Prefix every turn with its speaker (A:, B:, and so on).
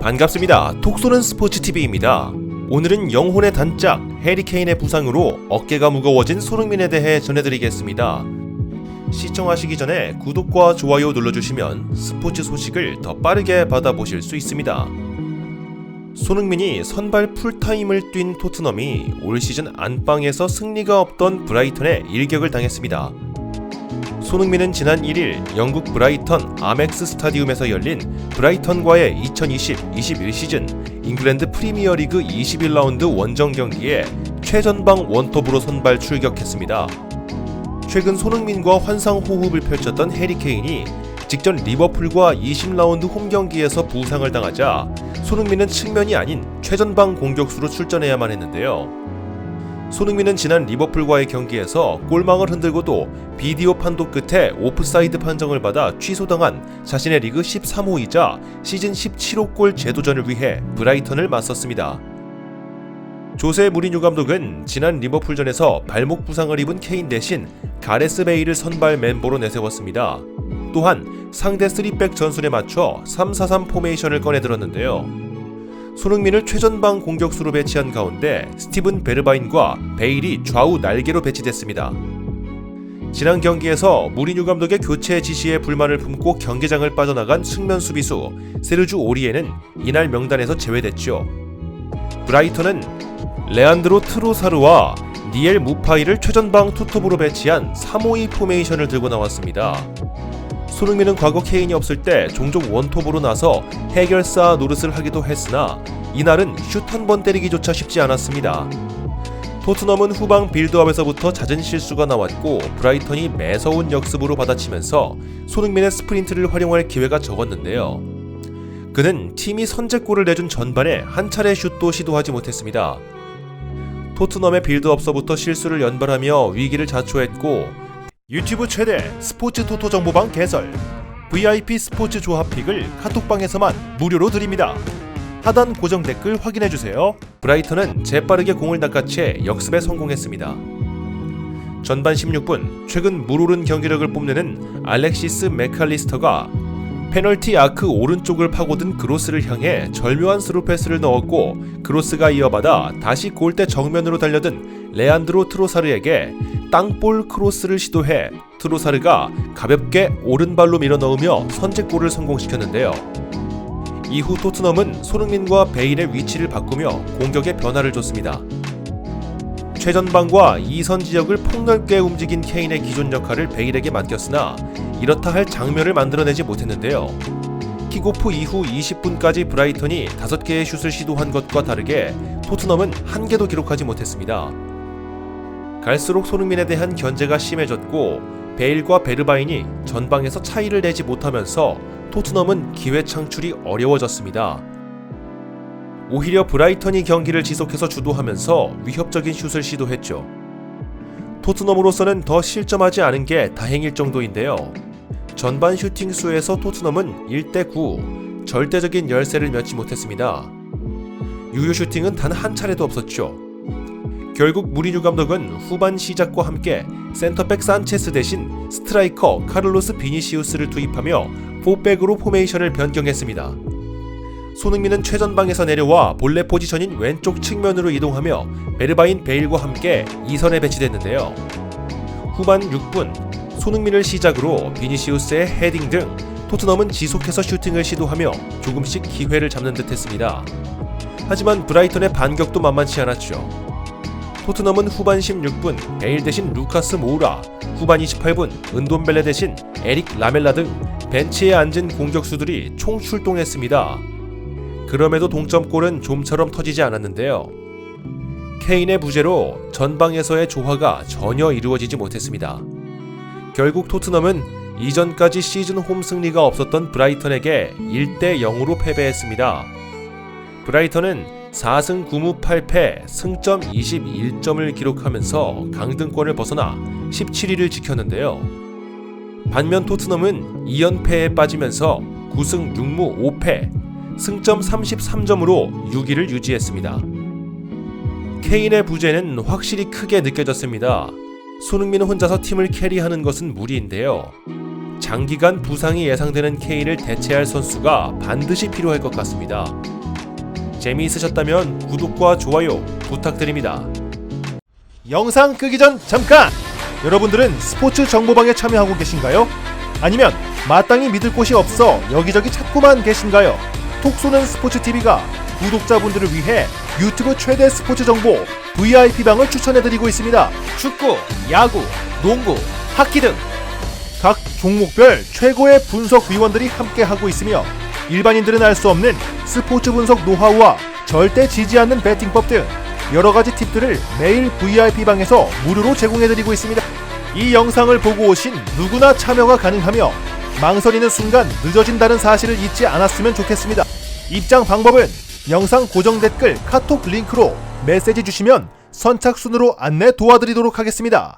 A: 반갑습니다. 톡쏘는 스포츠TV입니다. 오늘은 영혼의 단짝 해리케인의 부상으로 어깨가 무거워진 손흥민에 대해 전해드리겠습니다. 시청하시기 전에 구독과 좋아요 눌러주시면 스포츠 소식을 더 빠르게 받아보실 수 있습니다. 손흥민이 선발 풀타임을 뛴 토트넘이 올 시즌 안방에서 승리가 없던 브라이턴에 일격을 당했습니다. 손흥민은 지난 1일 영국 브라이턴 아멕스 스타디움에서 열린 브라이턴과의 2020-21 시즌 잉글랜드 프리미어리그 21라운드 원정 경기에 최전방 원톱으로 선발 출격했습니다. 최근 손흥민과 환상호흡을 펼쳤던 해리케인이 직전 리버풀과 20라운드 홈경기에서 부상을 당하자 손흥민은 측면이 아닌 최전방 공격수로 출전해야만 했는데요. 손흥민은 지난 리버풀과의 경기에서 골망을 흔들고도 비디오 판독 끝에 오프사이드 판정을 받아 취소당한 자신의 리그 13호이자 시즌 17호 골 재도전을 위해 브라이턴을 맞섰습니다. 조세 무리뉴 감독은 지난 리버풀전에서 발목 부상을 입은 케인 대신 가레스 베일을 선발 멤버로 내세웠습니다. 또한 상대 3백 전술에 맞춰 3-4-3 포메이션을 꺼내들었는데요. 손흥민을 최전방 공격수로 배치한 가운데 스티븐 베르바인과 베일이 좌우 날개로 배치됐습니다. 지난 경기에서 무리뉴 감독의 교체 지시에 불만을 품고 경기장을 빠져나간 측면 수비수 세르주 오리에는 이날 명단에서 제외됐죠. 브라이턴은 레안드로 트로사르와 니엘 무파이를 최전방 투톱으로 배치한 3-5-2 포메이션을 들고 나왔습니다. 손흥민은 과거 케인이 없을 때 종종 원톱으로 나서 해결사 노릇을 하기도 했으나 이날은 슛 한 번 때리기조차 쉽지 않았습니다. 토트넘은 후방 빌드업에서부터 잦은 실수가 나왔고 브라이턴이 매서운 역습으로 받아치면서 손흥민의 스프린트를 활용할 기회가 적었는데요. 그는 팀이 선제골을 내준 전반에 한 차례 슛도 시도하지 못했습니다. 토트넘의 빌드업서부터 실수를 연발하며 위기를 자초했고 유튜브 최대 스포츠 토토 정보방 개설 VIP 스포츠 조합픽을 카톡방에서만 무료로 드립니다. 하단 고정 댓글 확인해주세요. 브라이턴은 재빠르게 공을 낚아채 역습에 성공했습니다. 전반 16분 최근 물오른 경기력을 뽐내는 알렉시스 맥칼리스터가 페널티 아크 오른쪽을 파고든 크로스를 향해 절묘한 스루 패스를 넣었고 크로스가 이어받아 다시 골대 정면으로 달려든 레안드로 트로사르에게 땅볼 크로스를 시도해 트로사르가 가볍게 오른발로 밀어넣으며 선제골을 성공시켰는데요. 이후 토트넘은 손흥민과 베일의 위치를 바꾸며 공격에 변화를 줬습니다. 최전방과 2선 지역을 폭넓게 움직인 케인의 기존 역할을 베일에게 맡겼으나 이렇다 할 장면을 만들어내지 못했는데요. 킥오프 이후 20분까지 브라이턴이 5개의 슛을 시도한 것과 다르게 토트넘은 한 개도 기록하지 못했습니다. 갈수록 손흥민에 대한 견제가 심해졌고 베일과 베르바인이 전방에서 차이를 내지 못하면서 토트넘은 기회 창출이 어려워졌습니다. 오히려 브라이턴이 경기를 지속해서 주도하면서 위협적인 슛을 시도했죠. 토트넘으로서는 더 실점하지 않은 게 다행일 정도인데요. 전반 슈팅 수에서 토트넘은 1대9, 절대적인 열세를 맺지 못했습니다. 유효 슈팅은 단 한 차례도 없었죠. 결국 무리뉴 감독은 후반 시작과 함께 센터백 산체스 대신 스트라이커 카를로스 비니시우스를 투입하며 4백으로 포메이션을 변경했습니다. 손흥민은 최전방에서 내려와 본래 포지션인 왼쪽 측면으로 이동하며 베르바인 베일과 함께 2선에 배치됐는데요. 후반 6분 손흥민을 시작으로 비니시우스의 헤딩 등 토트넘은 지속해서 슈팅을 시도하며 조금씩 기회를 잡는 듯 했습니다. 하지만 브라이턴의 반격도 만만치 않았죠. 토트넘은 후반 16분 베일 대신 루카스 모우라, 후반 28분 은돈벨레 대신 에릭 라멜라 등 벤치에 앉은 공격수들이 총 출동했습니다. 그럼에도 동점골은 좀처럼 터지지 않았는데요. 케인의 부재로 전방에서의 조화가 전혀 이루어지지 못했습니다. 결국 토트넘은 이전까지 시즌 홈 승리가 없었던 브라이턴에게 1대0으로 패배했습니다. 브라이턴은 4승 9무 8패 승점 21점을 기록하면서 강등권을 벗어나 17위를 지켰는데요. 반면 토트넘은 2연패에 빠지면서 9승 6무 5패 승점 33점으로 6위를 유지했습니다. 케인의 부재는 확실히 크게 느껴졌습니다. 손흥민은 혼자서 팀을 캐리하는 것은 무리인데요. 장기간 부상이 예상되는 케인을 대체할 선수가 반드시 필요할 것 같습니다. 재미있으셨다면 구독과 좋아요 부탁드립니다. 영상 끄기 전 잠깐! 여러분들은 스포츠 정보방에 참여하고 계신가요? 아니면 마땅히 믿을 곳이 없어 여기저기 찾고만 계신가요? 톡 쏘는 스포츠TV가 구독자분들을 위해 유튜브 최대 스포츠 정보 VIP방을 추천해드리고 있습니다. 축구, 야구, 농구, 하키 등 각 종목별 최고의 분석 위원들이 함께하고 있으며 일반인들은 알 수 없는 스포츠 분석 노하우와 절대 지지 않는 배팅법 등 여러가지 팁들을 매일 VIP방에서 무료로 제공해드리고 있습니다. 이 영상을 보고 오신 누구나 참여가 가능하며 망설이는 순간 늦어진다는 사실을 잊지 않았으면 좋겠습니다. 입장 방법은 영상 고정 댓글 카톡 링크로 메시지 주시면 선착순으로 안내 도와드리도록 하겠습니다.